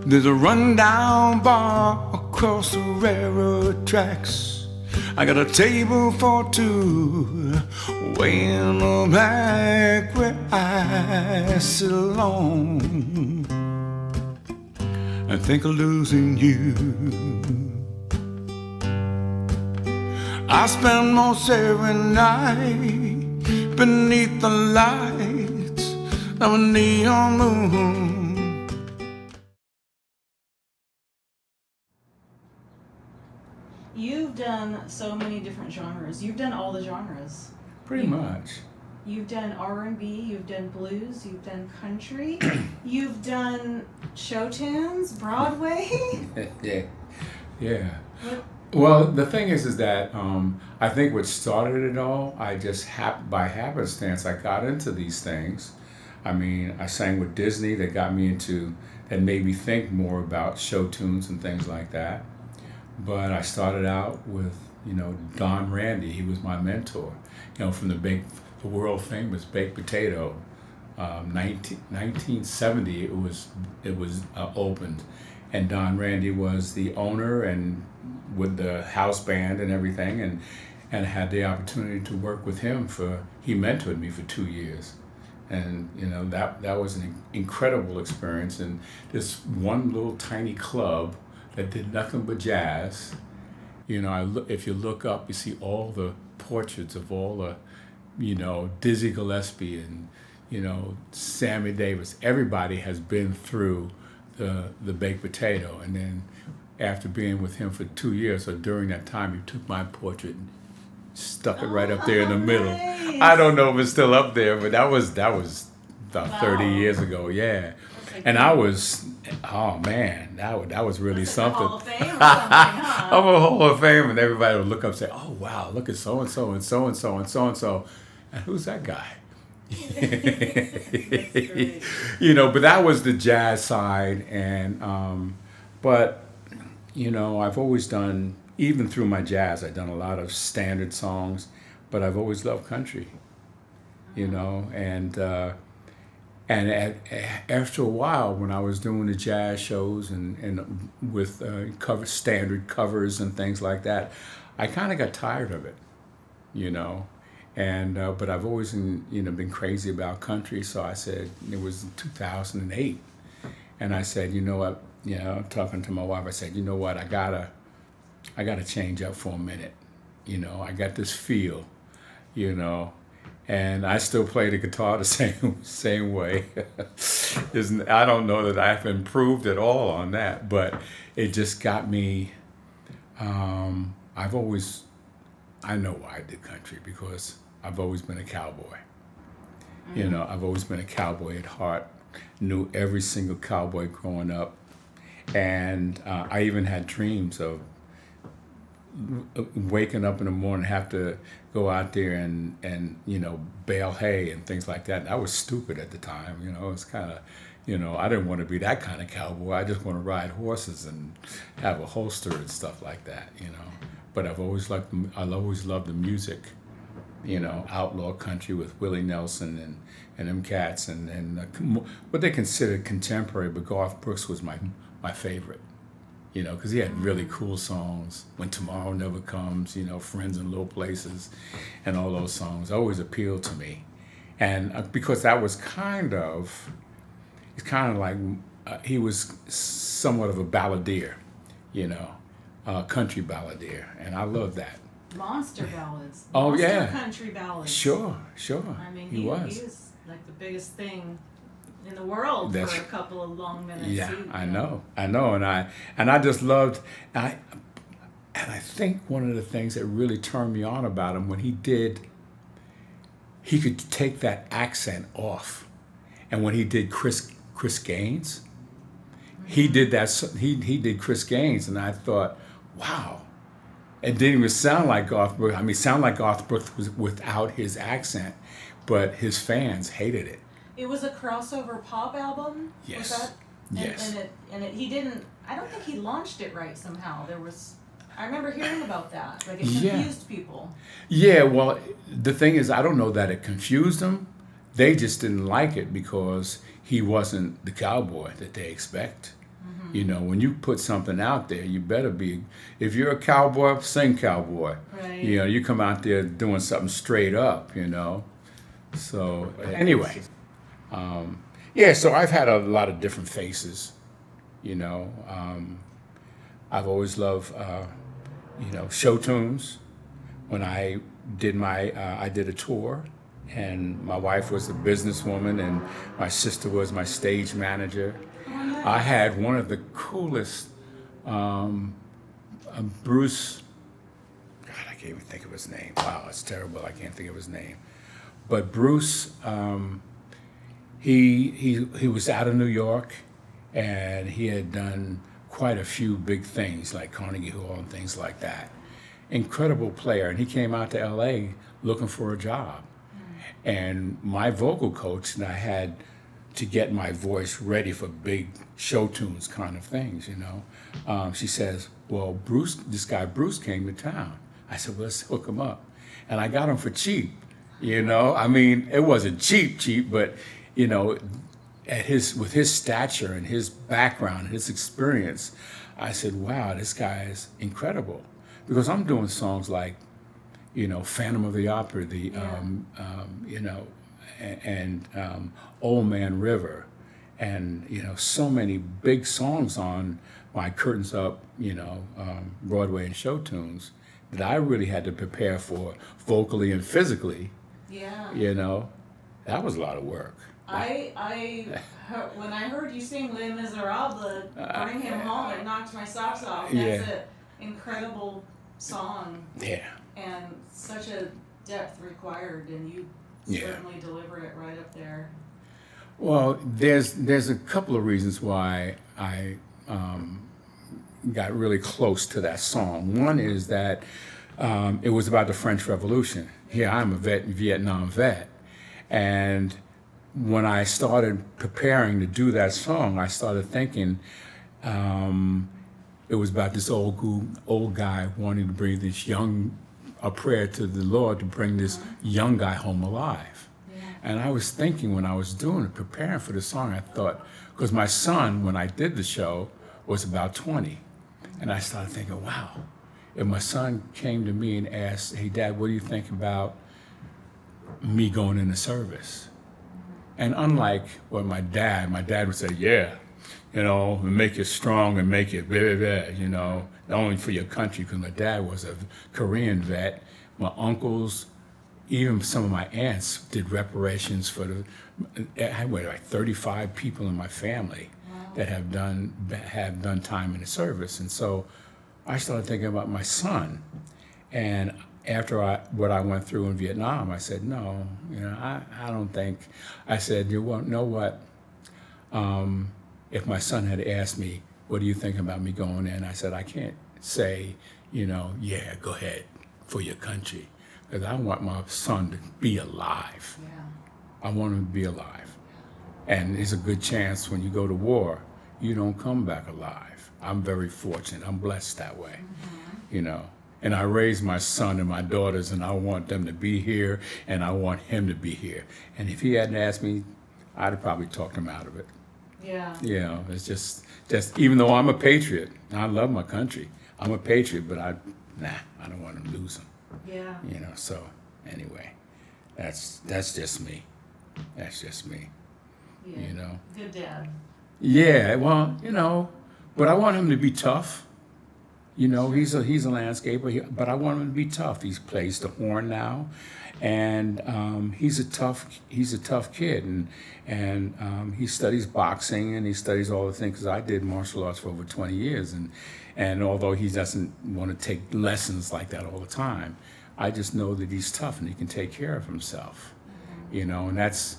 There's a rundown bar across the railroad tracks. I got a table for two way in the back where I sit alone and think of losing you. I spend most every night beneath the lights of a neon moon. You've done so many different genres. You've done all the genres. Pretty much. You've done R&B, you've done blues, you've done country, you've done show tunes, Broadway. Yeah. Well, the thing is that I think what started it all, I just by happenstance, I got into these things. I mean, I sang with Disney that got me into, that made me think more about show tunes and things like that. But I started out with, Don Randy. He was my mentor, from the world famous baked potato. 1970 it was opened, and Don Randy was the owner and with the house band and everything, and had the opportunity to work with him he mentored me for 2 years. And that was an incredible experience. And this one little tiny club that did nothing but jazz. If you look up, you see all the portraits of all the, Dizzy Gillespie and, Sammy Davis. Everybody has been through the baked potato. And then after being with him for 2 years, or during that time, he took my portrait and stuck it right up there in the middle. Nice. I don't know if it's still up there, but that was about 30 years ago, yeah. And I was, oh man, that was really something. Hall of Fame or something, huh? I'm a Hall of Fame, and everybody would look up and say, oh wow, look at so and so and so and so and so and so, and who's that guy? That's great. But that was the jazz side, and but I've always done, even through my jazz, I've done a lot of standard songs, but I've always loved country, and after a while, when I was doing the jazz shows and with standard covers and things like that, I kind of got tired of it, And but I've always been crazy about country, so I said, it was 2008, and I said, what, talking to my wife, I said, what, I gotta change up for a minute, I got this feel, and I still play the guitar the same way. I don't know that I've improved at all on that, but it just got me. I know why I did country, because I've always been a cowboy. I've always been a cowboy at heart. Knew every single cowboy growing up, and I even had dreams of waking up in the morning, have to go out there and bale hay and things like that. And I was stupid at the time, it's kind of, I didn't want to be that kind of cowboy. I just want to ride horses and have a holster and stuff like that, But I've always loved the music, outlaw country with Willie Nelson and them cats, and what they considered contemporary, but Garth Brooks was my favorite. Because he had really cool songs. When Tomorrow Never Comes, Friends in Low Places, and all those songs always appealed to me. And because that was it's kind of like, he was somewhat of a balladeer, country balladeer, and I love that. Monster ballads. Oh, yeah. Country ballads. Sure. I mean, he was like the biggest thing in the world for a couple of long minutes. Yeah, I know, and I just loved, and I think one of the things that really turned me on about him, when he could take that accent off, and when he did Chris Gaines, he did that. He did Chris Gaines, and I thought, wow, it didn't even sound like Garth Brooks. I mean, sound like Garth Brooks was without his accent, but his fans hated it. It was a crossover pop album. Yes. Was that? Yes. And he didn't. I don't think he launched it right somehow. I remember hearing about that. Like, it confused people. Yeah. Well, the thing is, I don't know that it confused them. They just didn't like it because he wasn't the cowboy that they expect. You know, when you put something out there, you better be, if you're a cowboy, sing cowboy. Right. You know, you come out there doing something straight up, you know. So anyway, yeah, so I've had a lot of different faces, you know. I've always loved, you know, show tunes. When I did I did a tour, and my wife was a businesswoman, and my sister was my stage manager. I had one of the coolest, Bruce, God, I can't even think of his name. Wow, it's terrible, I can't think of his name. But Bruce, he was out of New York, and he had done quite a few big things like Carnegie Hall and things like that. Incredible player, and he came out to LA looking for a job. And my vocal coach and I had to get my voice ready for big show tunes kind of things, you know. She says, well, this guy Bruce came to town. I said, well, let's hook him up. And I got him for cheap, you know. I mean, it wasn't cheap, but, you know, with his stature and his background, his experience, I said, wow, this guy is incredible. Because I'm doing songs like, you know, Phantom of the Opera, you know, and Old Man River, and, you know, so many big songs on my Curtains Up, you know, Broadway and show tunes that I really had to prepare for vocally and physically. Yeah. You know, that was a lot of work. When I heard you sing Les Miserables, Bring Him Home, it knocked my socks off. That's an incredible song. Yeah. And such a depth required, and you certainly deliver it right up there. Well, there's a couple of reasons why I got really close to that song. One is that it was about the French Revolution. Here, I'm a Vietnam vet, and when I started preparing to do that song, I started thinking it was about this old guy wanting to bring a prayer to the Lord to bring this young guy home alive. Yeah. And I was thinking when I was doing it, preparing for the song, I thought, because my son, when I did the show, was about 20. And I started thinking, wow, if my son came to me and asked, hey, Dad, what do you think about me going into service? And unlike what my dad would say, yeah, you know, make it strong and make it blah, blah, blah, you know, not only for your country, because my dad was a Korean vet. My uncles, even some of my aunts did reparations for I had like 35 people in my family that have done time in the service. And so I started thinking about my son. And after what I went through in Vietnam, I said, no, you know, I don't think, I said, you know what, if my son had asked me, what do you think about me going in? I said, I can't say, you know, yeah, go ahead for your country. Because I want my son to be alive. Yeah. I want him to be alive. And there's a good chance when you go to war, you don't come back alive. I'm very fortunate. I'm blessed that way, you know. And I raised my son and my daughters, and I want them to be here, and I want him to be here. And if he hadn't asked me, I'd have probably talked him out of it. Yeah. You know, it's just even though I'm a patriot, I love my country. I'm a patriot, but I don't want to lose him. Yeah. You know, so anyway, that's just me. That's just me. Yeah. You know. Good dad. Yeah, well, you know, but I want him to be tough. You know, he's a landscaper, but I want him to be tough. He plays the horn now, and he's a tough kid, and he studies boxing and he studies all the things. Because I did martial arts for over 20 years, and although he doesn't want to take lessons like that all the time, I just know that he's tough and he can take care of himself. You know, and that's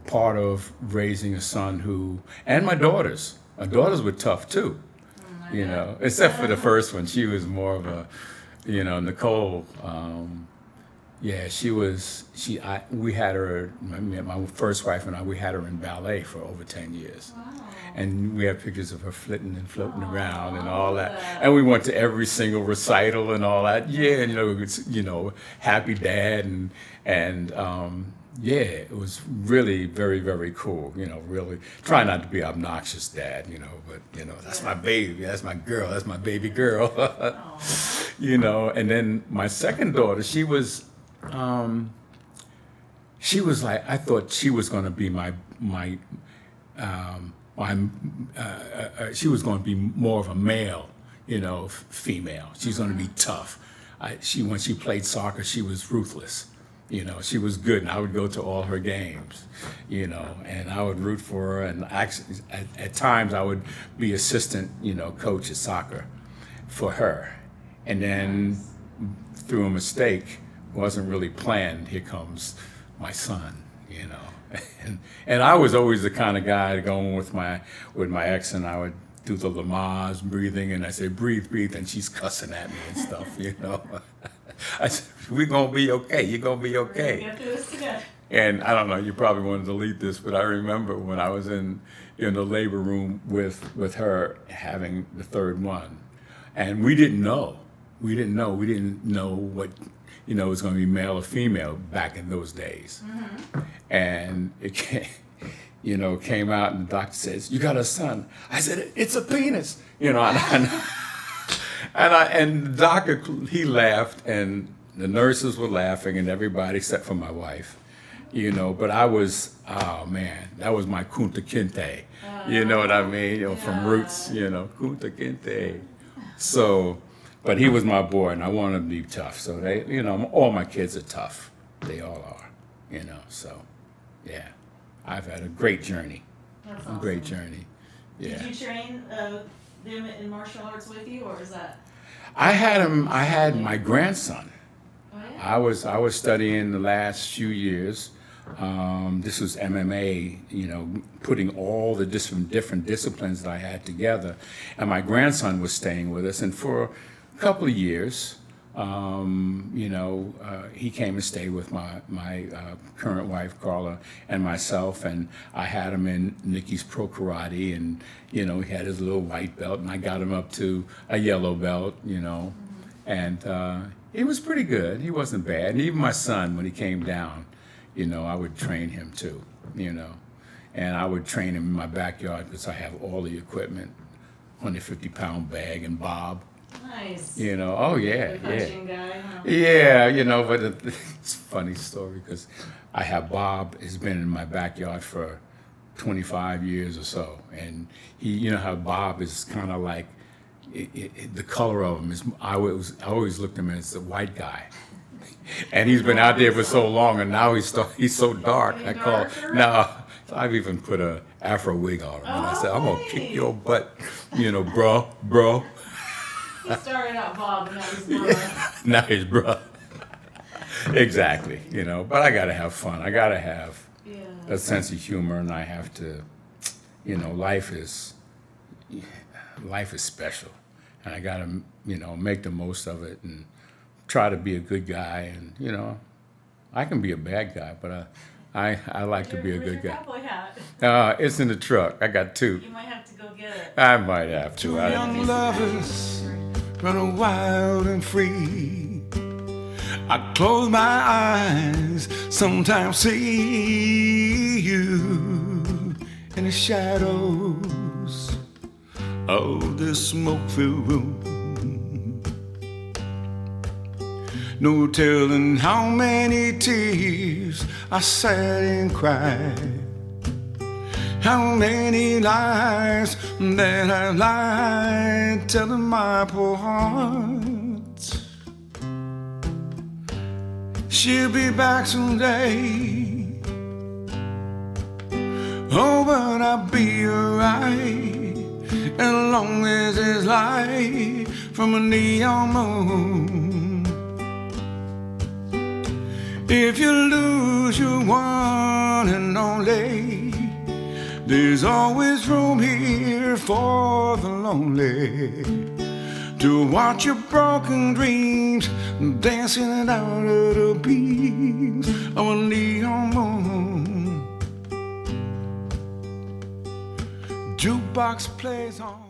part of raising a son who, and my daughters were tough too. You know, except for the first one, she was more of a, you know, Nicole. We had her. My first wife and I, we had her in ballet for over 10 years, and we have pictures of her flitting and floating around and all that. And we went to every single recital and all that. Yeah, and you know, Happy Dad and Yeah, it was really very, very cool. Really try not to be obnoxious, Dad. But that's my baby, that's my girl, that's my baby girl. And then my second daughter, she was like, I thought she was going to be she was going to be more of a male, female. She's going to be tough. When she played soccer, she was ruthless. She was good, and I would go to all her games, and I would root for her. And actually, at times, I would be assistant, coach at soccer for her. And then, through a mistake, wasn't really planned, here comes my son, And I was always the kind of guy going with my ex, and I would do the Lamaze breathing, and I say, breathe, breathe, and she's cussing at me and stuff, I said, we're going to be okay. You're going to be okay. We're gonna get through this together. And I don't know, you probably want to delete this, but I remember when I was in the labor room with her having the third one. And we didn't know. We didn't know what, it was going to be male or female back in those days. Mm-hmm. And it came out, and the doctor says, you got a son. I said, it's a penis. And the doctor, he laughed, and the nurses were laughing, and everybody except for my wife, But I was, oh man, that was my Kunta Kinte. You know what I mean? From Roots, Kunta Kinte. So, but he was my boy, and I wanted him to be tough. So they, all my kids are tough. They all are, So, yeah, I've had a great journey. That's awesome. A great journey. Yeah. Did you train them in martial arts with you, or is that? I had my grandson. Oh, yeah. I was studying the last few years. This was MMA, putting all the different disciplines that I had together. And my grandson was staying with us. And for a couple of years, he came and stayed with my current wife, Carla, and myself. And I had him in Nikki's Pro Karate, and, he had his little white belt, and I got him up to a yellow belt, And he was pretty good. He wasn't bad. And even my son, when he came down, I would train him too, And I would train him in my backyard because I have all the equipment, 150-pound bag and bob. Nice. Oh yeah, The coaching guy, huh? Yeah, but it's a funny story because I have Bob has been in my backyard for 25 years or so, and he, how Bob is kind of like, the color of him is, I always looked at him as a white guy. And he's been out there for so long, and now he's so dark. I've even put a Afro wig on him, and I said, I'm gonna kick your butt, bro. He started out Bob, and now he's bro. Now he's bro. Exactly, but I gotta have fun. I gotta have a sense of humor, and I have to, life is special, and I gotta, make the most of it and try to be a good guy. And I can be a bad guy, but I like to be a good guy. Cowboy hat? It's in the truck. I got two. You might have to go get it. I might have to. Two young lovers running wild and free. I close my eyes, sometimes see you in the shadows of this smoke-filled room. No telling how many tears I sat and cried, how many lies that I lied, telling my poor heart she'll be back someday. Oh, but I'll be alright as long as there's light from a neon moon. If you lose your one and only, there's always room here for the lonely to watch your broken dreams dancing out of the beams of a neon moon. Jukebox plays on.